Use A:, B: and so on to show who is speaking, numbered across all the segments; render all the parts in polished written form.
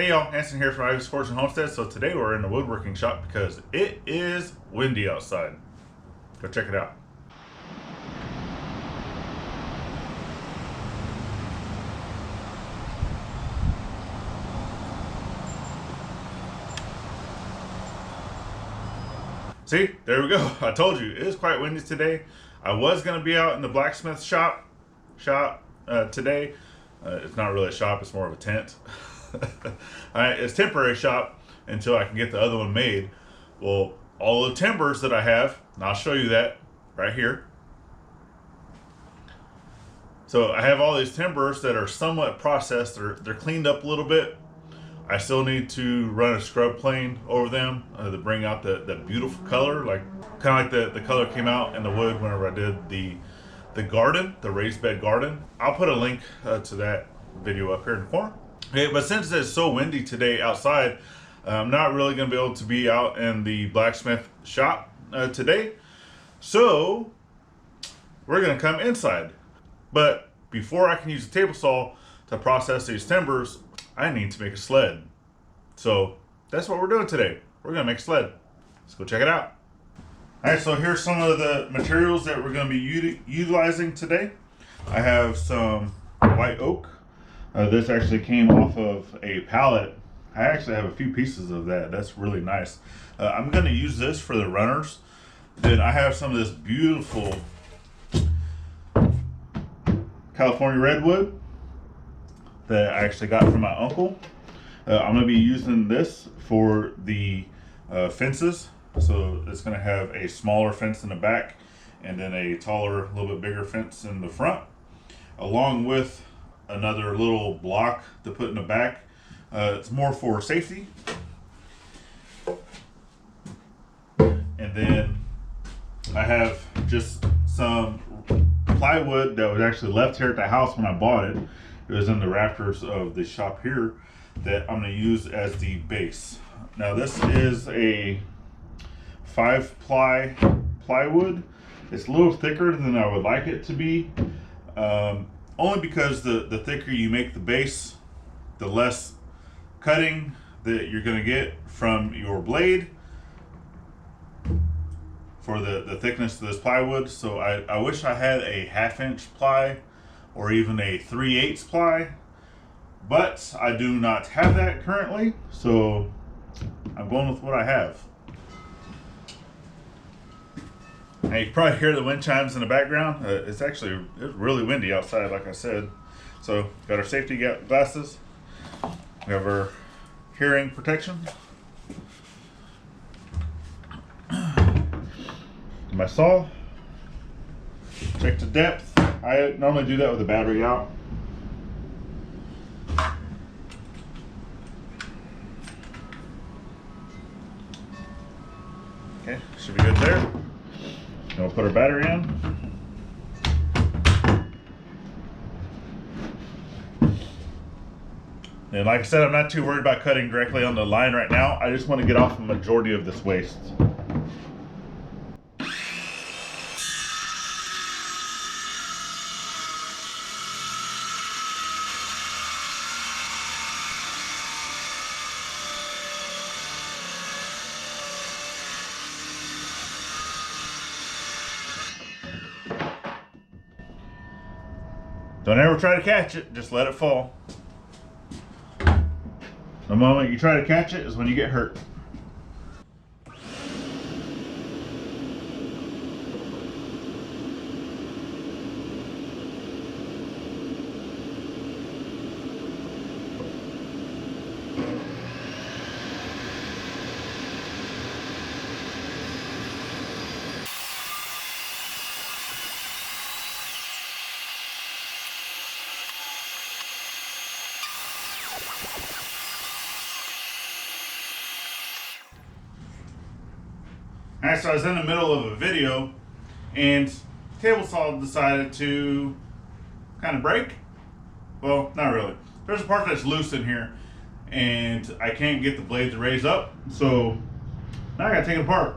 A: Hey y'all, Anson here from Ivey and Homestead. So today we're in the woodworking shop because it is windy outside. Go check it out. See, there we go. I told you, it is quite windy today. I was going to be out in the blacksmith shop today. It's not really a shop, it's more of a tent. It's temporary shop until I can get the other one made. Well, all the timbers that I have, and I'll show you that right here. So I have all these timbers that are somewhat processed. They're cleaned up a little bit. I still need to run a scrub plane over them to bring out the beautiful color, like kind of like the color came out in the wood whenever I did the garden, the raised bed garden. I'll put a link to that video up here in the corner. Okay, but since it's so windy today outside, I'm not really going to be able to be out in the blacksmith shop today. So we're going to come inside. But before I can use a table saw to process these timbers, I need to make a sled. So that's what we're doing today. We're going to make a sled. Let's go check it out. All right, so here's some of the materials that we're going to be utilizing today. I have some white oak. This actually came off of a pallet. I actually have a few pieces of that. That's really nice. I'm going to use this for the runners. Then I have some of this beautiful California redwood that I actually got from my uncle. I'm going to be using this for the fences. So it's going to have a smaller fence in the back and then a taller, a little bit bigger fence in the front, along with another little block to put in the back. It's more for safety. And then I have just some plywood that was actually left here at the house when I bought it. It was in the rafters of the shop here that I'm going to use as the base. Now this is a 5-ply plywood. It's a little thicker than I would like it to be. Only because the thicker you make the base, the less cutting that you're going to get from your blade for the thickness of this plywood. So I wish I had a 1/2-inch ply or even a 3/8 ply, but I do not have that currently, so I'm going with what I have. Now you can probably hear the wind chimes in the background. It's really windy outside, like I said. So got our safety glasses. We have our hearing protection. My saw. Check the depth. I normally do that with the battery out. Okay, should be good there. And we'll put our battery in. And like I said, I'm not too worried about cutting directly on the line right now. I just want to get off the majority of this waste. Don't ever try to catch it, just let it fall. The moment you try to catch it is when you get hurt. Alright, so I was in the middle of a video and the table saw decided to kind of break. Well, not really. There's a part that's loose in here and I can't get the blade to raise up, so now I gotta take it apart.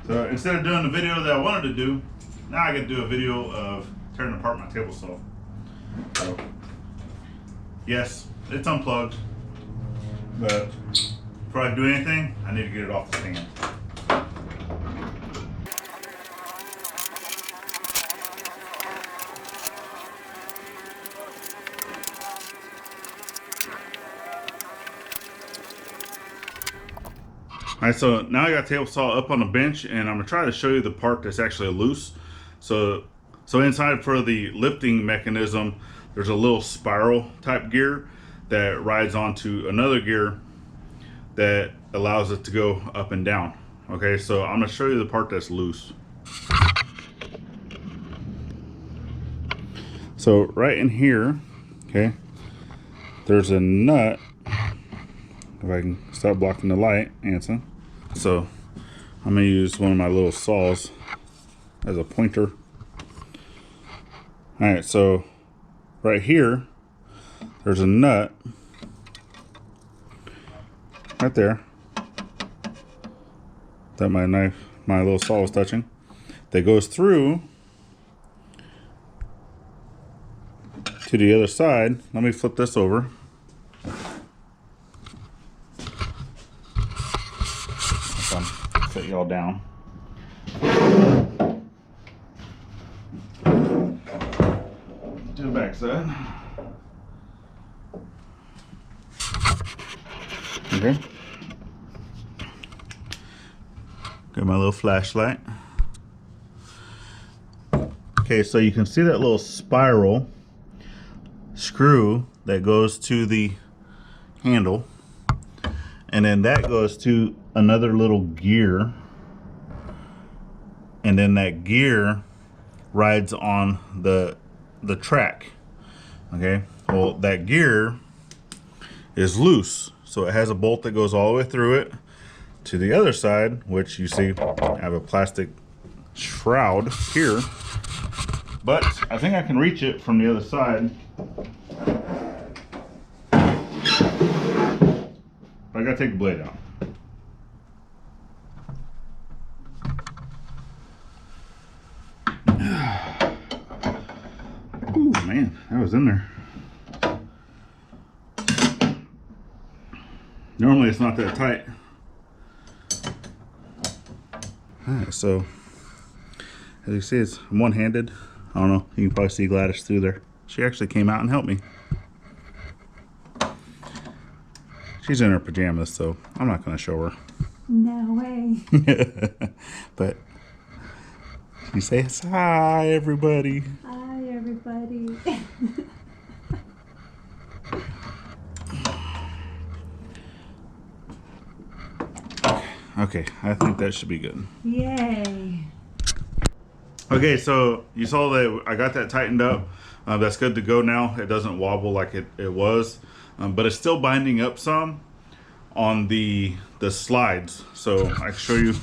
A: So instead of doing the video that I wanted to do, now I gotta do a video of tearing apart my table saw. So Yes, it's unplugged, but before I do anything, I need to get it off the stand. Alright, so now I got table saw up on the bench, and I'm gonna try to show you the part that's actually loose. So inside for the lifting mechanism, there's a little spiral type gear that rides onto another gear that allows it to go up and down. Okay, so I'm gonna show you the part that's loose. So right in here, okay, there's a nut. If I can stop blocking the light, Anson. So I'm gonna use one of my little saws as a pointer. All right, so right here, there's a nut right there that my little saw was touching, that goes through to the other side. Let me flip this over. Set y'all down. To the back side. Okay. Got my little flashlight. Okay, so you can see that little spiral screw that goes to the handle, and then that goes to another little gear, and then that gear rides on the track. Okay, well, that gear is loose, so it has a bolt that goes all the way through it to the other side, which you see I have a plastic shroud here, but I think I can reach it from the other side. I gotta take the blade out. Ooh, man, that was in there. Normally it's not that tight. Alright, so as you see, it's one-handed. I don't know, you can probably see Gladys through there. She actually came out and helped me. She's in her pajamas, so I'm not going to show her.
B: No way.
A: But she says, hi, everybody.
B: Hi, everybody.
A: Okay, I think that should be good.
B: Yay.
A: Okay, so you saw that I got that tightened up. That's good to go now. It doesn't wobble like it was, but it's still binding up some on the slides. So I can show you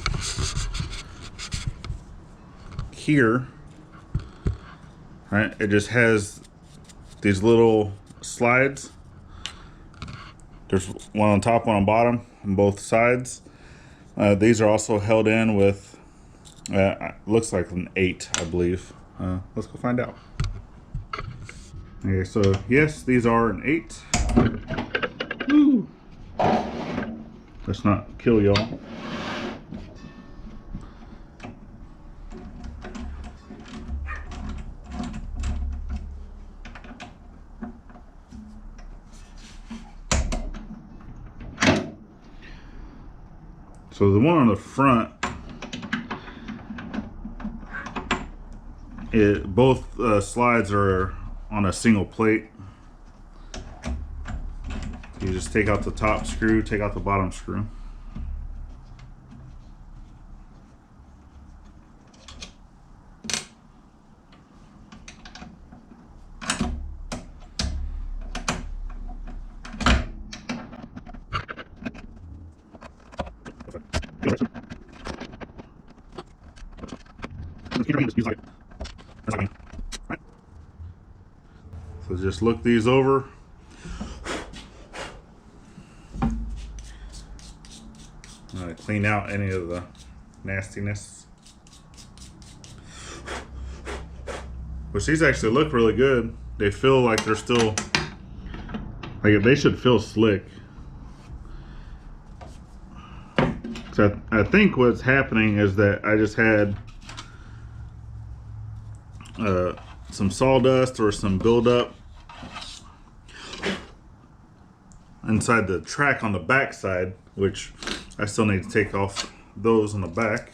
A: here. Right, it just has these little slides. There's one on top, one on bottom, on both sides. These are also held in with, looks like an 8, I believe. Let's go find out. Okay, so yes, these are an 8. Woo. Let's not kill y'all. So the one on the front, both slides are on a single plate. You just take out the top screw, take out the bottom screw. So just look these over. Clean out any of the nastiness. Which these actually look really good. They feel like they're still Like they should feel slick. So I think what's happening is that I just had some sawdust or some buildup inside the track on the back side, which I still need to take off those on the back.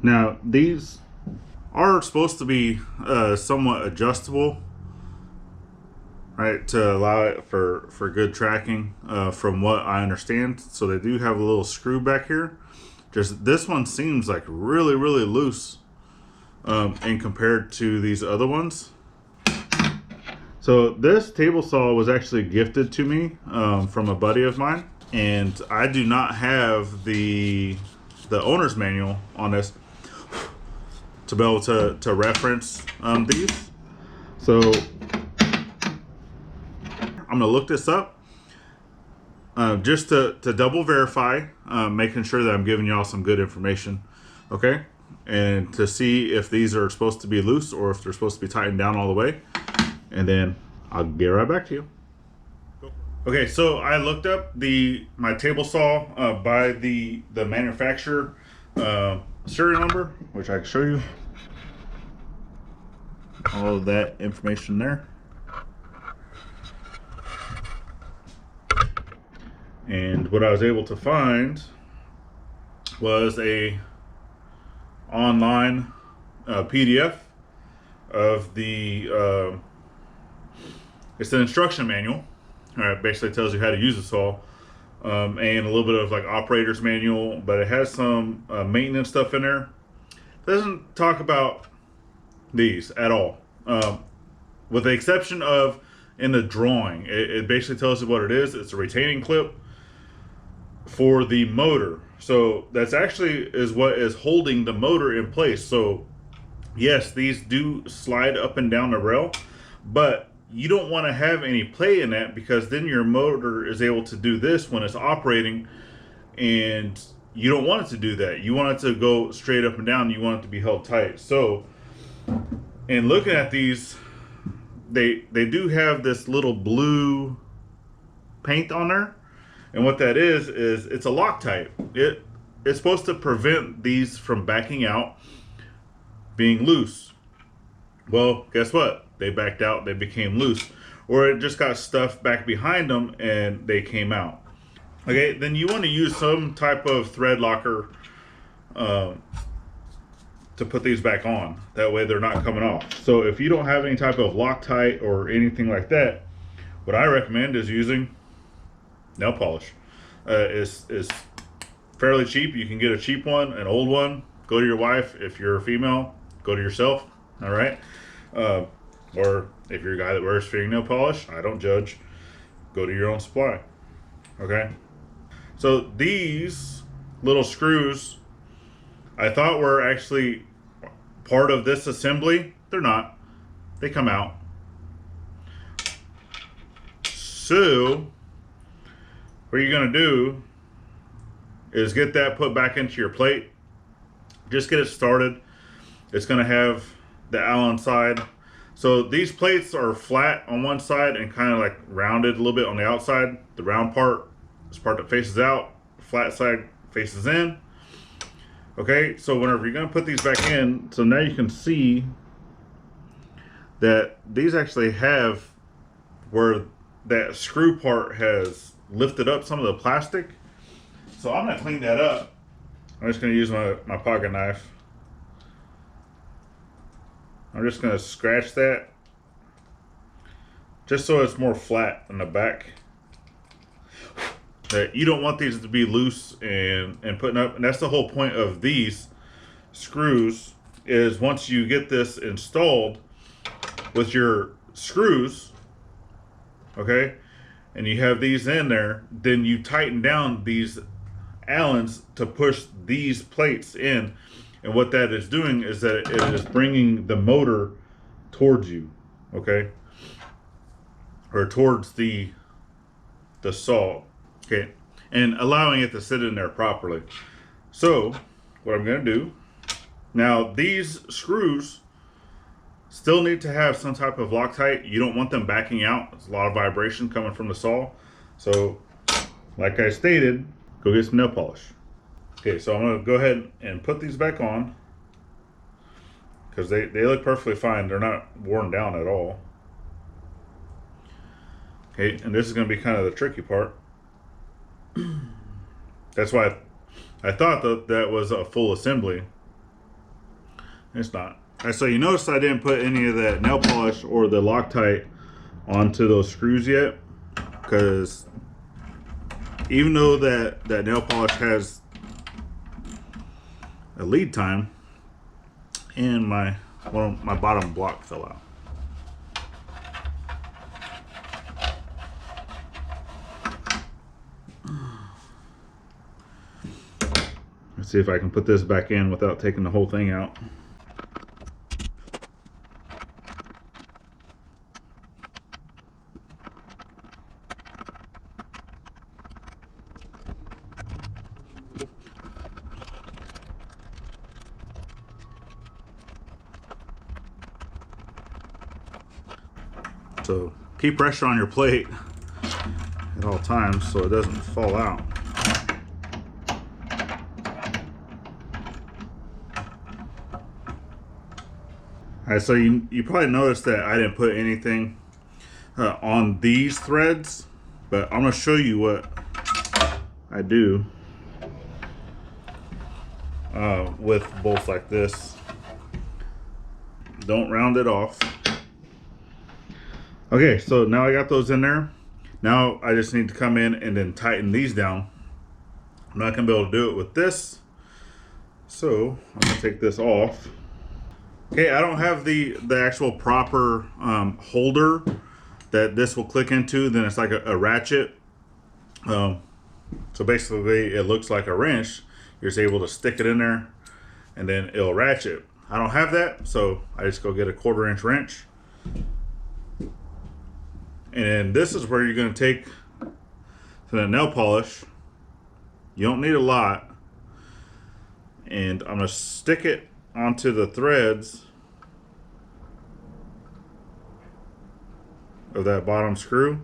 A: Now, these are supposed to be somewhat adjustable, right, to allow it for good tracking, from what I understand. So they do have a little screw back here. Just this one seems like really, really loose in compared to these other ones. So this table saw was actually gifted to me from a buddy of mine, and I do not have the owner's manual on this to be able to reference these. So I'm gonna look this up just to double verify, making sure that I'm giving y'all some good information, okay? And to see if these are supposed to be loose or if they're supposed to be tightened down all the way. And then I'll get right back to you. Okay, so I looked up my table saw by the manufacturer serial number, which I can show you all of that information there. And what I was able to find was a online PDF of the it's an instruction manual. All right, basically tells you how to use the saw, and a little bit of like operator's manual, but it has some maintenance stuff in there. It doesn't talk about these at all, with the exception of in the drawing. It basically tells you what it is. It's a retaining clip for the motor. So that's actually is what is holding the motor in place. So yes, these do slide up and down the rail, but you don't want to have any play in that, because then your motor is able to do this when it's operating, and you don't want it to do that. You want it to go straight up and down. You want it to be held tight. So in looking at these, they do have this little blue paint on there, and what that is it's a Loctite. It's supposed to prevent these from backing out, being loose. Well, guess what? They backed out, they became loose, or it just got stuffed back behind them and they came out. Okay, then you want to use some type of thread locker to put these back on. That way they're not coming off. So if you don't have any type of Loctite or anything like that, what I recommend is using nail polish. It's fairly cheap. You can get a cheap one, an old one. Go to your wife. If you're a female, go to yourself. All right. Or if you're a guy that wears fingernail polish, I don't judge. Go to your own supply. Okay. So these little screws, I thought were actually part of this assembly. They're not. They come out. So what you're gonna do is get that put back into your plate. Just get it started. It's gonna have the Allen side. So these plates are flat on one side and kind of like rounded a little bit on the outside. The round part is part that faces out, flat side faces in. Okay, so whenever you're gonna put these back in, so now you can see that these actually have where that screw part has lifted up some of the plastic. So I'm gonna clean that up. I'm just gonna use my pocket knife. I'm just gonna scratch that just so it's more flat in the back. That you don't want these to be loose and putting up, and that's the whole point of these screws, is once you get this installed with your screws, okay, and you have these in there, then you tighten down these Allens to push these plates in. And what that is doing is that it is bringing the motor towards you, okay? Or towards the saw, okay? And allowing it to sit in there properly. So, what I'm gonna do, now these screws still need to have some type of Loctite. You don't want them backing out. There's a lot of vibration coming from the saw. So, like I stated, go get some nail polish. Okay, so I'm gonna go ahead and put these back on because they look perfectly fine. They're not worn down at all. Okay, and this is gonna be kind of the tricky part. That's why I thought that was a full assembly. It's not. So you notice I didn't put any of that nail polish or the Loctite onto those screws yet, because even though that nail polish has a lead time, and my bottom block fell out. Let's see if I can put this back in without taking the whole thing out. So keep pressure on your plate at all times so it doesn't fall out. Alright, so you probably noticed that I didn't put anything on these threads, but I'm going to show you what I do with bolts like this. Don't round it off. Okay, so now I got those in there. Now I just need to come in and then tighten these down. I'm not going to be able to do it with this, so I'm going to take this off. Okay, I don't have the actual proper holder that this will click into. Then it's like a ratchet. So basically it looks like a wrench. You're just able to stick it in there and then it'll ratchet. I don't have that, so I just go get a 1/4-inch wrench. And this is where you're going to take the nail polish. You don't need a lot. And I'm going to stick it onto the threads of that bottom screw.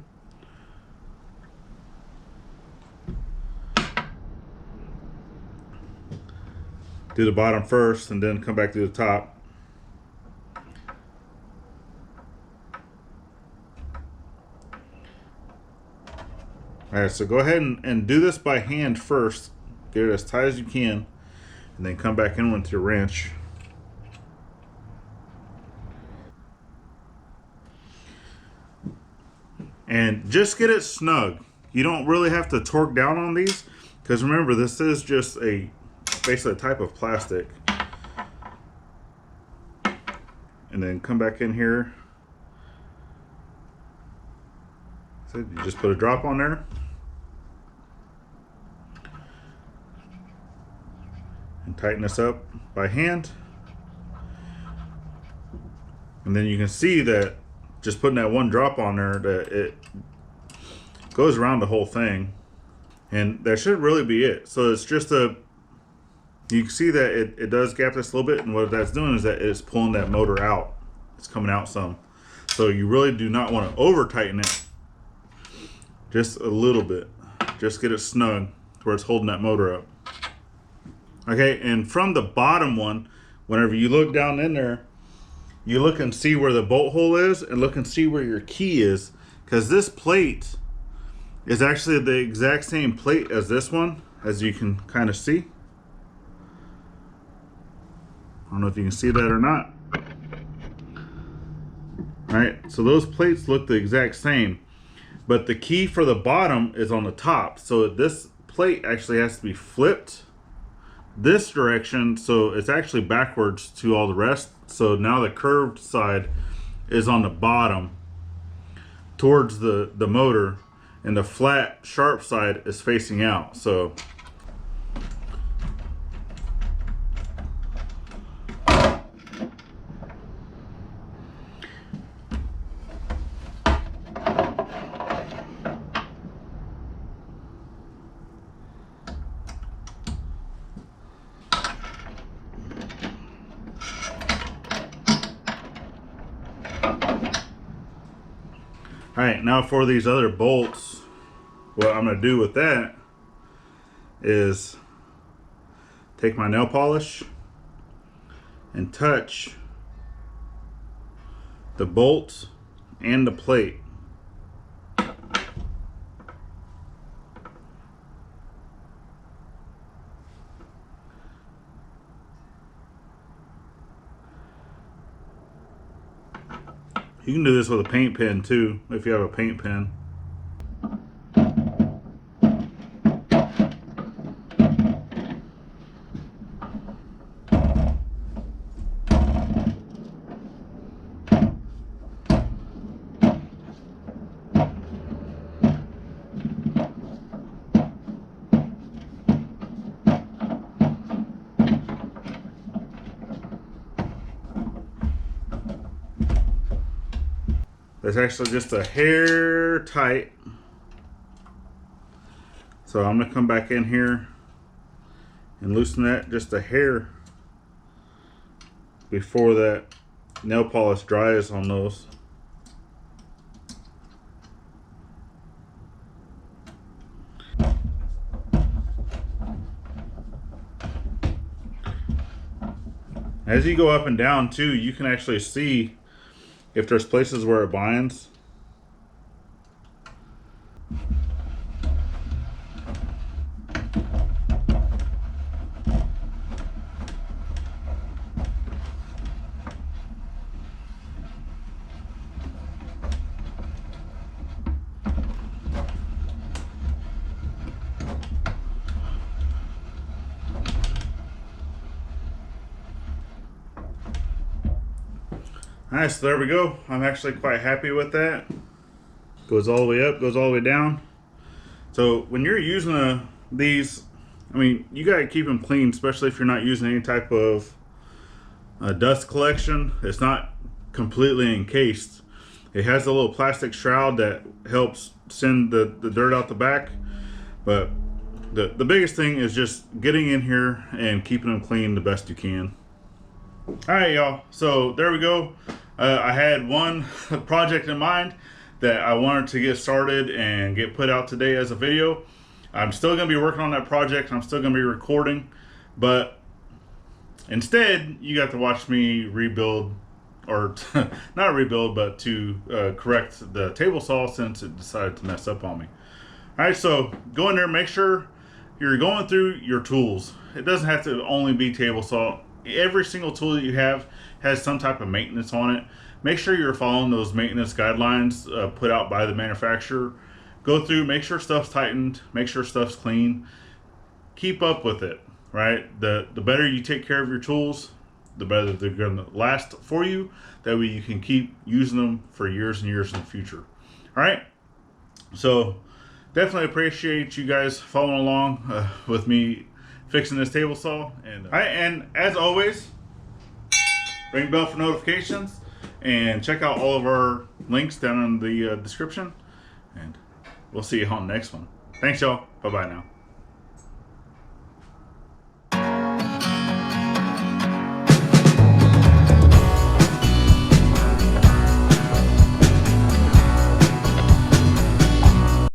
A: Do the bottom first and then come back to the top. Alright, so go ahead and do this by hand first. Get it as tight as you can, and then come back in with your wrench. And just get it snug. You don't really have to torque down on these, because remember, this is just basically a type of plastic. And then come back in here. So you just put a drop on there. And tighten this up by hand. And then you can see that just putting that one drop on there, that it goes around the whole thing. And that should really be it. So it's just you can see that it does gap this a little bit, and what that's doing is that it's pulling that motor out. It's coming out some. So you really do not want to over tighten it. Just a little bit. Just get it snug to where it's holding that motor up. Okay, and from the bottom one, whenever you look down in there, you look and see where the bolt hole is, and look and see where your key is, because this plate is actually the exact same plate as this one, as you can kind of see. I don't know if you can see that or not. Alright, so those plates look the exact same, but the key for the bottom is on the top. So this plate actually has to be flipped this direction, so it's actually backwards to all the rest. So now the curved side is on the bottom towards the motor, and the flat sharp side is facing out. So alright, now for these other bolts, what I'm going to do with that is take my nail polish and touch the bolts and the plate. You can do this with a paint pen too, if you have a paint pen. It's actually just a hair tight. So I'm gonna come back in here and loosen that just a hair before that nail polish dries on those. As you go up and down too, you can actually see if there's places where it binds. Alright, so there we go. I'm actually quite happy with that. Goes all the way up, goes all the way down. So when you're using these, I mean, you gotta keep them clean, especially if you're not using any type of dust collection. It's not completely encased. It has a little plastic shroud that helps send the dirt out the back. But the biggest thing is just getting in here and keeping them clean the best you can. Alright, y'all, so there we go. I had one project in mind that I wanted to get started and get put out today as a video. I'm still going to be working on that project. I'm still going to be recording, but instead you got to watch me rebuild, or not rebuild, but to correct the table saw since it decided to mess up on me. Alright, so go in there, make sure you're going through your tools. It doesn't have to only be table saw. Every single tool that you have has some type of maintenance on it. Make sure you're following those maintenance guidelines put out by the manufacturer. Go through, make sure stuff's tightened, make sure stuff's clean. Keep up with it, right? The better you take care of your tools, the better they're going to last for you. That way you can keep using them for years and years in the future. All right? So definitely appreciate you guys following along with me fixing this table saw. And all right, and as always, ring the bell for notifications and check out all of our links down in the description, and we'll see you on the next one. Thanks, y'all. Bye bye now.